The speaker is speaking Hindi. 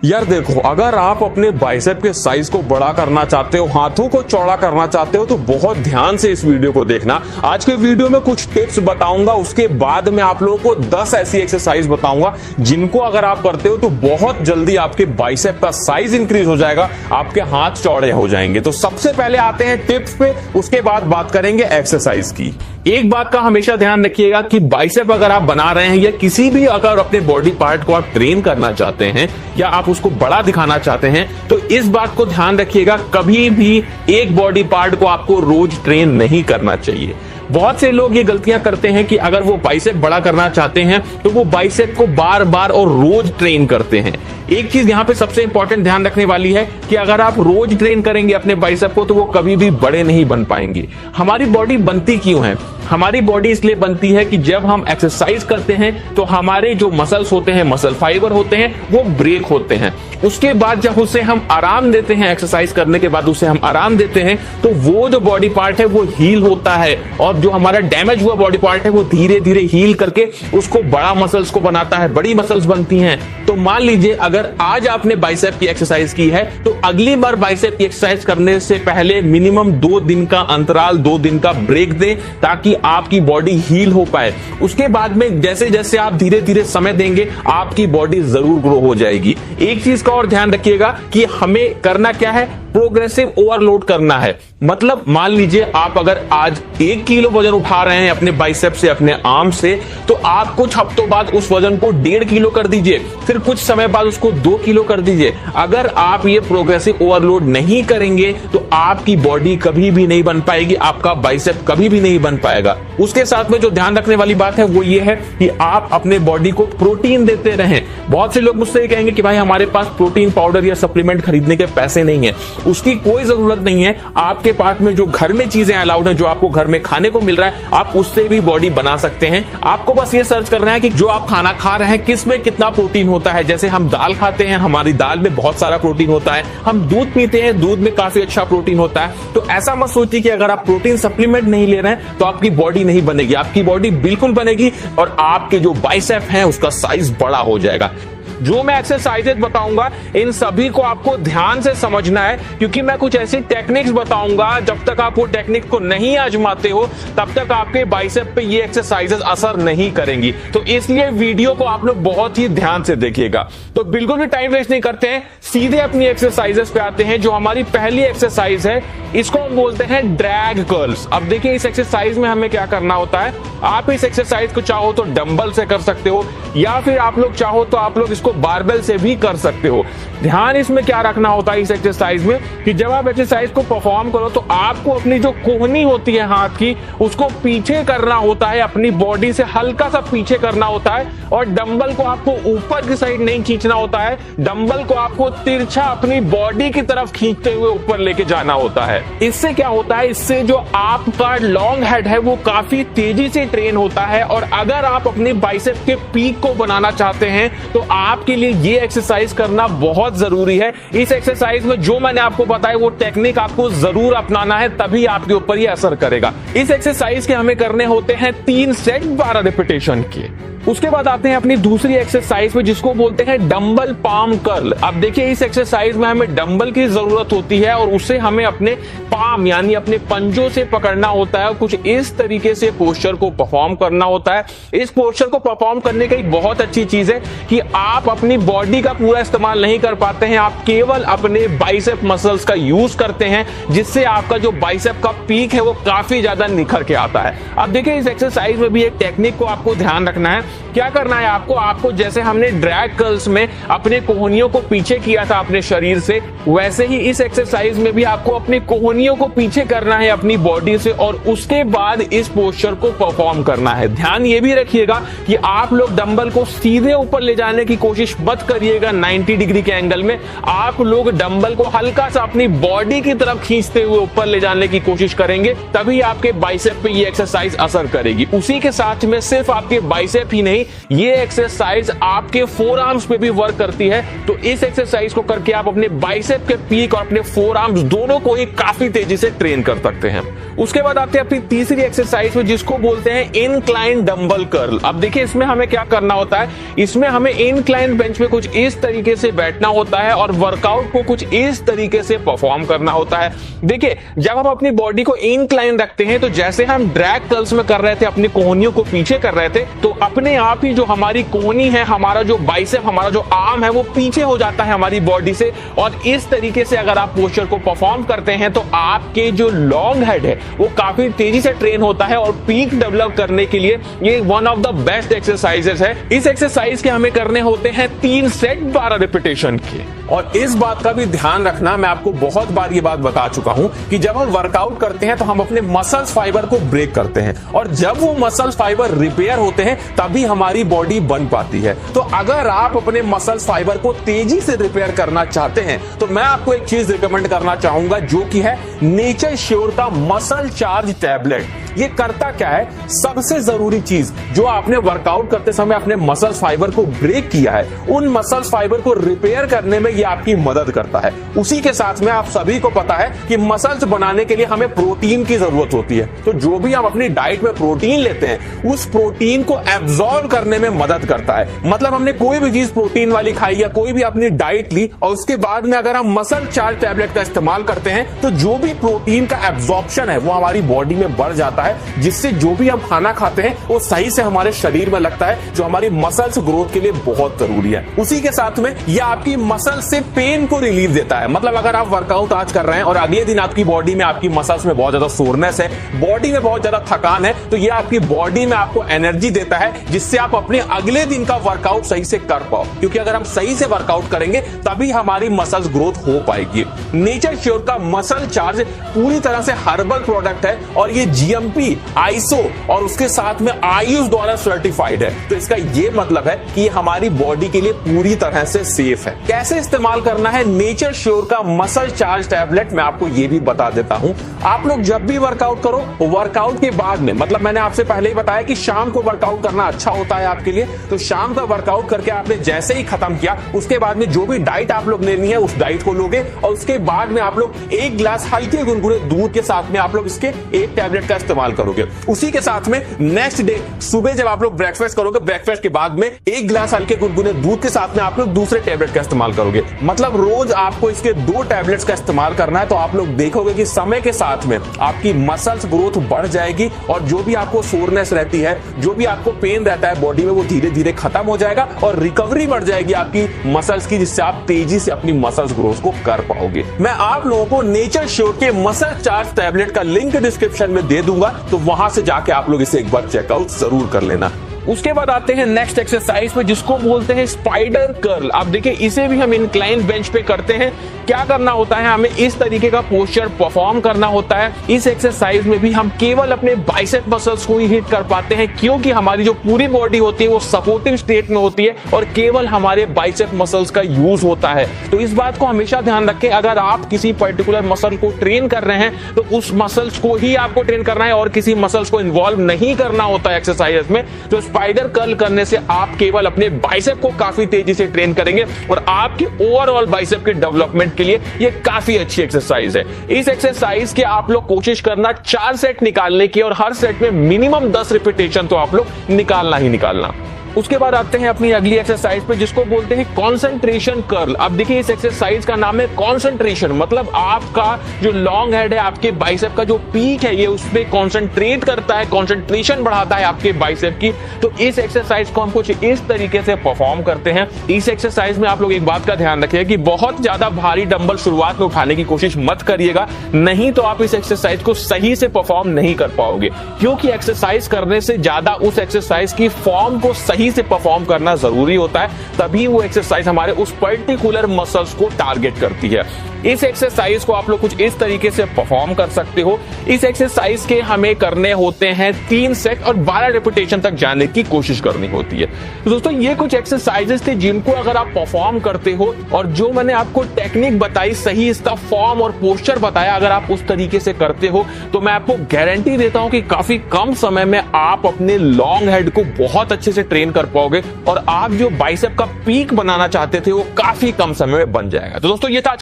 यार देखो, अगर आप अपने बाइसेप के साइज को बड़ा करना चाहते हो, हाथों को चौड़ा करना चाहते हो, तो बहुत ध्यान से इस वीडियो को देखना। आज के वीडियो में कुछ टिप्स बताऊंगा, उसके बाद मैं आप लोगों को 10 ऐसी एक्सरसाइज बताऊंगा जिनको अगर आप करते हो तो बहुत जल्दी आपके बाइसेप का साइज इंक्रीज हो जाएगा, आपके हाथ चौड़े हो जाएंगे। तो सबसे पहले आते हैं टिप्स पे, उसके बाद बात करेंगे एक्सरसाइज की। एक बात का हमेशा ध्यान रखिएगा कि बाइसेप अगर आप बना रहे हैं या किसी भी अगर अपने बॉडी पार्ट को आप ट्रेन करना चाहते हैं या आप उसको बड़ा दिखाना चाहते हैं, तो इस बात को ध्यान रखिएगा, कभी भी एक बॉडी पार्ट को आपको रोज ट्रेन नहीं करना चाहिए। बहुत से लोग ये गलतियां करते हैं कि अगर वो बाइसेप बड़ा करना चाहते हैं तो वो बाइसेप को बार बार और रोज ट्रेन करते हैं। एक चीज यहां पे सबसे इंपॉर्टेंट ध्यान रखने वाली है कि अगर आप रोज ट्रेन करेंगे अपने बाइसेप को तो वो कभी भी बड़े नहीं बन पाएंगे। हमारी बॉडी बनती क्यों है? हमारी बॉडी इसलिए बनती है कि जब हम एक्सरसाइज करते हैं तो हमारे जो मसल्स होते हैं, मसल फाइबर होते हैं, वो ब्रेक होते हैं। उसके बाद जब उसे हम आराम देते हैं, एक्सरसाइज करने के बाद उसे हम आराम देते हैं, तो वो जो बॉडी पार्ट है वो हील होता है और जो हमारा डैमेज हुआ बॉडी पार्ट है वो धीरे धीरे हील करके उसको बड़ा मसल्स को बनाता है, बड़ी मसल्स बनती हैं। तो मान लीजिए अगर आज आपने बाइसेप की एक्सरसाइज की है तो अगली बार बाइसेप की एक्सरसाइज करने से पहले मिनिमम 2 दिन का अंतराल, 2 दिन का ब्रेक दें ताकि आपकी बॉडी हील हो पाए। उसके बाद में जैसे जैसे आप धीरे धीरे समय देंगे आपकी बॉडी जरूर ग्रो हो जाएगी। एक चीज का और ध्यान रखिएगा कि हमें करना क्या है, प्रोग्रेसिव ओवरलोड करना है। मतलब मान लीजिए आप अगर आज 1 किलो वजन उठा रहे हैं अपने बाइसेप से, अपने आर्म से, तो आप कुछ हफ्तों बाद उस वजन को 1.5 किलो कर दीजिए, फिर कुछ समय बाद उसको 2 किलो कर दीजिए। अगर आप ये प्रोग्रेसिव ओवरलोड नहीं करेंगे तो आपकी बॉडी कभी भी नहीं बन पाएगी, आपका बाइसेप कभी भी नहीं बन पाएगा। उसके साथ में जो ध्यान रखने वाली बात है वो ये है कि आप अपने बॉडी को प्रोटीन देते रहें। बहुत से लोग मुझसे कहेंगे कि भाई हमारे पास प्रोटीन पाउडर या सप्लीमेंट खरीदने के पैसे नहीं है। उसकी कोई जरूरत नहीं है। आपके पास में जो घर में चीजें अलाउड है, जो आपको घर में खाने को मिल रहा है, आप उससे भी बॉडी बना सकते हैं। आपको बस ये सर्च करना है कि जो आप खाना खा रहे हैं किस में कितना प्रोटीन होता है। जैसे हम दाल खाते हैं, हमारी दाल में बहुत सारा प्रोटीन होता है। हम दूध पीते हैं, दूध में काफी अच्छा प्रोटीन होता है। तो ऐसा मत सोचिए कि अगर आप प्रोटीन सप्लीमेंट नहीं ले रहे हैं तो आपकी बॉडी नहीं बनेगी। आपकी बॉडी बिल्कुल बनेगी और आपके जो बाइसेप हैं उसका साइज बड़ा हो जाएगा। जो मैं एक्सरसाइजेज बताऊंगा इन सभी को आपको ध्यान से समझना है, क्योंकि मैं कुछ ऐसी टेक्निक्स बताऊंगा, जब तक आप वो टेक्निक को नहीं आजमाते हो तब तक आपके बाइसेप पे ये एक्सरसाइजेज असर नहीं करेंगी। तो इसलिए वीडियो को आप लोग बहुत ही ध्यान से देखिएगा। तो बिल्कुल भी टाइम वेस्ट नहीं करते हैं, सीधे अपनी एक्सरसाइजेस पे आते हैं। जो हमारी पहली एक्सरसाइज है इसको हम बोलते हैं ड्रैग कर्ल्स। अब देखिए इस एक्सरसाइज में हमें क्या करना होता है। आप इस एक्सरसाइज को चाहो तो डंबल से कर सकते हो या फिर आप लोग चाहो तो आप लोग इसको बारबेल से भी कर सकते हो। ध्यान इसमें क्या रखना होता है इस एक्सरसाइज में कि जब आप एक्सरसाइज को परफॉर्म करो तो आपको अपनी जो कोहनी होती है हाथ की उसको पीछे करना होता है, अपनी बॉडी से हल्का सा पीछे करना होता है। और डंबल को आपको ऊपर की साइड नहीं खींचना होता है, डंबल को आपको तिरछा अपनी बॉडी की तरफ खींचते हुए ऊपर लेके जाना होता है। इससे क्या होता है, इससे जो आपका लॉन्ग हेड है वो काफी तेजी से ट्रेन होता है। और अगर आप अपने बाइसेप के पीक को बनाना चाहते हैं तो आपके लिए ये एक्सरसाइज करना बहुत जरूरी है। इस एक्सरसाइज में जो मैंने आपको बताया वो टेक्निक आपको जरूर अपनाना है, तभी आपके ऊपर ये असर करेगा। इस एक्सरसाइज के हमें करने होते हैं 3 सेट 12 रिपीटेशन के। उसके बाद आते हैं अपनी दूसरी एक्सरसाइज में जिसको बोलते हैं डंबल पाम कर्ल। अब देखिए इस एक्सरसाइज में हमें डंबल की जरूरत होती है और उसे हमें अपने पाम यानी अपने पंजों से पकड़ना होता है और कुछ इस तरीके से पोस्चर को परफॉर्म करना होता है। इस पोस्चर को परफॉर्म करने की एक बहुत अच्छी चीज है कि आप अपनी बॉडी का पूरा इस्तेमाल नहीं कर पाते हैं, आप केवल अपने बाइसेप मसल्स का यूज करते हैं, जिससे आपका जो बाइसेप का पीक है वो काफी ज्यादा निखर के आता है। अब देखिए इस एक्सरसाइज में भी एक टेक्निक को आपको ध्यान रखना है। क्या करना है आपको जैसे हमने ड्रैग कर्ल्स में अपने कोहनियों को पीछे किया था अपने शरीर से, वैसे ही इस एक्सरसाइज में भी आपको अपनी कोहनियों को पीछे करना है अपनी बॉडी से और उसके बाद इस पोस्चर को परफॉर्म करना है। ध्यान ये भी रखिएगा कि आप लोग डंबल को सीधे ऊपर ले जाने की कोशिश मत करिएगा 90 डिग्री के एंगल में। आप लोग डंबल को हल्का सा अपनी बॉडी की तरफ खींचते हुए ऊपर ले जाने की कोशिश करेंगे, तभी आपके बाइसेप पे ये एक्सरसाइज असर करेगी। उसी के साथ में सिर्फ आपके बाइसेप ही नहीं, ये एक्सरसाइज आपके फोर आर्म्स पे भी वर्क करती है। तो इस एक्सरसाइज को करके आप अपने बाइसेप के पीक और अपने फोर आर्म्स दोनों को ही काफी तेजी से ट्रेन कर सकते हैं। उसके बाद आते हैं अपनी तीसरी एक्सरसाइज में, जिसको बोलते हैं इनक्लाइन डंबल कर्ल। अब देखिए इसमें हमें क्या करना होता है, इसमें हमें इनक्लाइन बेंच पे कुछ इस तरीके से बैठना होता है और वर्कआउट को कुछ इस तरीके से परफॉर्म करना होता है। देखिए जब हम अपनी बॉडी को इनक्लाइन रखते हैं, तो जैसे हम ड्रैग कर्ल्स में कर रहे थे, अपनी कोहनियों को पीछे कर रहे थे, तो अपने आप ही जो हमारी कोहनी है, हमारा जो बाइसेप, हमारा जो आर्म है, वो पीछे हो जाता है हमारी बॉडी से। और इस तरीके से अगर आप पोस्चर को परफॉर्म करते हैं तो आपके जो लॉन्ग हेड है वो काफी तेजी से ट्रेन होता है और पीक डेवलप करने के लिए ये one of the best exercises है। इस एक्सरसाइज के हमें करने होते हैं 3 सेट 12 रिपीटेशन के। और इस बात का भी ध्यान रखना, मैं आपको बहुत बार ये बात बता चुका हूं कि जब हम वर्कआउट करते हैं तो हम अपने मसल्स फाइबर को ब्रेक करते हैं, और जब वो मसल्स फाइबर रिपेयर होते हैं तभी हमारी बॉडी बन पाती है। तो अगर आप अपने मसल्स फाइबर को तेजी से रिपेयर करना चाहते हैं तो मैं आपको एक चीज रिकमेंड करना चाहूंगा, जो कि है नेचर श्योर का मसल चार्ज टैबलेट। ये करता क्या है, सबसे जरूरी चीज जो आपने वर्कआउट करते समय अपने मसल्स फाइबर को ब्रेक किया है, उन मसल्स फाइबर को रिपेयर करने में ये आपकी मदद करता है। उसी के साथ में आप सभी को पता है कि मसल्स बनाने के लिए हमें प्रोटीन की जरूरत होती है। तो जो भी हम अपनी डाइट में प्रोटीन लेते हैं, उस प्रोटीन को एब्जॉर्ब करने में मदद करता है। मतलब हमने कोई भी चीज प्रोटीन वाली खाई या कोई भी अपनी डाइट ली और उसके बाद में अगर हम मसल चार्ज टैबलेट का इस्तेमाल करते हैं, तो जो भी प्रोटीन का एब्जॉर्प्शन है वो हमारी बॉडी में बढ़ जाता है, जिससे जो भी हम खाना खाते हैं वो सही से हमारे शरीर में लगता है, जो हमारी मसल्स ग्रोथ के लिए बहुत जरूरी है। उसी के साथ में यह आपकी मसल से पेन को रिलीफ देता है। मतलब अगर आप वर्कआउट आज कर रहे हैं और अगले दिन आपकी बॉडी में, आपकी मसल्स में बहुत ज्यादा सोरनेस है, बॉडी में बहुत ज्यादा थकान है, तो यह आपकी बॉडी में आपको एनर्जी देता है, जिससे आप अपने अगले दिन का वर्कआउट सही से कर पाओ। क्योंकि अगर हम सही से वर्कआउट करेंगे तभी हमारी मसल्स ग्रोथ हो पाएगी। नेचर श्योर का मसल चार्ज पूरी तरह से हर्बल प्रोडक्ट है और ये जीएमपी, आईएसओ और उसके साथ में आयुष द्वारा सर्टिफाइड है। तो इसका ये मतलब है कि हमारी बॉडी के लिए पूरी तरह से सेफ है। कैसे इस्तेमाल करना है नेचर श्योर का मसल चार्ज टैबलेट, मैं आपको ये भी बता देता हूं। आप लोग जब भी वर्कआउट करो, वर्कआउट के बाद में, मतलब मैंने आपसे पहले ही बताया कि शाम को वर्कआउट करना अच्छा होता है आपके लिए, तो शाम का वर्कआउट करके आपने जैसे ही खत्म किया, उसके बाद में जो भी डाइट आप लोग लेनी है उस डाइट को लोगे, और उसके बाद में आप लोग 1 गिलास हल्के गुनगुने दूध के साथ में आप लोग इसके एक टैबलेट का इस्तेमाल करोगे। उसी के साथ में नेक्स्ट डे सुबह जब आप लोग ब्रेकफास्ट करोगे, ब्रेकफास्ट के बाद में 1 गिलास हल्के गुनगुने दूध के साथ में आप लोग दूसरे टैबलेट का इस्तेमाल करोगे। मतलब रोज आपको इसके 2 टैबलेट्स का इस्तेमाल करना है। तो आप लोग देखोगे कि समय के साथ में आपकी मसल्स ग्रोथ बढ़ जाएगी और जो भी आपको सोरनेस रहती है, जो भी आपको पेन रहता है बॉडी में, वो धीरे धीरे खत्म हो जाएगा और रिकवरी बढ़ जाएगी आपकी मसल्स की, जिससे आप तेजी से अपनी मसल्स ग्रोथ को कर पाओगे। मैं आप लोगों को नेचर श्योर के मसल चार्ज टैबलेट का लिंक डिस्क्रिप्शन में दे दूंगा, तो वहां से जाके आप लोग इसे एक बार चेकआउट जरूर कर लेना। उसके बाद आते हैं नेक्स्ट एक्सरसाइज पे, जिसको बोलते हैं स्पाइडर कर्ल। अब देखिए इसे भी हम इंक्लाइन बेंच पे करते हैं। क्या करना होता है, हमें इस तरीके का पोस्चर परफॉर्म करना होता है। इस एक्सरसाइज में भी हम केवल अपने बाइसेप मसल्स को ही हिट कर पाते हैं, क्योंकि हमारी जो पूरी बॉडी होती है वो सपोर्टिव स्टेट में होती है और केवल हमारे बाइसेप मसल्स का यूज होता है। तो इस बात को हमेशा ध्यान रखें, अगर आप किसी पर्टिकुलर मसल को ट्रेन कर रहे हैं तो उस मसल्स को ही आपको ट्रेन करना है और किसी मसल्स को इन्वॉल्व नहीं करना होता है एक्सरसाइज में। तो स्पाइडर कर्ल करने से आप केवल अपने बाइसेप को काफी तेजी से ट्रेन करेंगे और आपके ओवरऑल बाइसेप के डेवलपमेंट के लिए ये काफी अच्छी एक्सरसाइज है। इस एक्सरसाइज के आप लोग कोशिश करना 4 सेट निकालने की, और हर सेट में मिनिमम 10 रिपीटेशन तो आप लोग निकालना ही निकालना। उसके बाद आते हैं अपनी अगली एक्सरसाइज पे, जिसको बोलते हैं कंसंट्रेशन कर्ल। अब देखिए इस एक्सरसाइज का नाम है कंसंट्रेशन, मतलब आपका जो लॉन्ग हेड है, आपके बाइसेप का जो पीक है, ये उस पे कंसंट्रेट करता है, कंसंट्रेशन बढ़ाता है आपके बाइसेप की। तो इस एक्सरसाइज को हम कुछ इस तरीके से परफॉर्म करते हैं। इस एक्सरसाइज में आप लोग एक बात का ध्यान रखिए कि बहुत ज्यादा भारी डंबल शुरुआत में उठाने की कोशिश मत करिएगा, नहीं तो आप इस एक्सरसाइज को सही से परफॉर्म नहीं कर पाओगे। क्योंकि एक्सरसाइज करने से ज्यादा उस एक्सरसाइज की फॉर्म को सही से परफॉर्म करना जरूरी होता है, तभी वो एक्सरसाइज हमारे उस पर्टिकुलर मसल्स को टारगेट करती है। इस एक्सरसाइज को आप लोग कुछ इस तरीके से परफॉर्म कर सकते हो। इस एक्सरसाइज के हमें करने होते हैं 3 सेट और 12 रिपीटेशन तक जाने की कोशिश करनी होती है। तो दोस्तों ये कुछ एक्सरसाइजेस थे जिनको अगर आप परफॉर्म करते हो और जो मैंने आपको टेक्निक बताई, सही इसका फॉर्म और पोस्चर बताया, अगर आप उस तरीके से करते हो तो मैं आपको गारंटी देता हूं कि काफी कम समय में आप अपने लॉन्ग हेड को बहुत अच्छे से ट्रेन मेंटेन कर पाओगे और आप जो बाइसेप का पीक बनाना चाहते थे वो काफी कम समय में बन जाएगा। तो दोस्तों ये था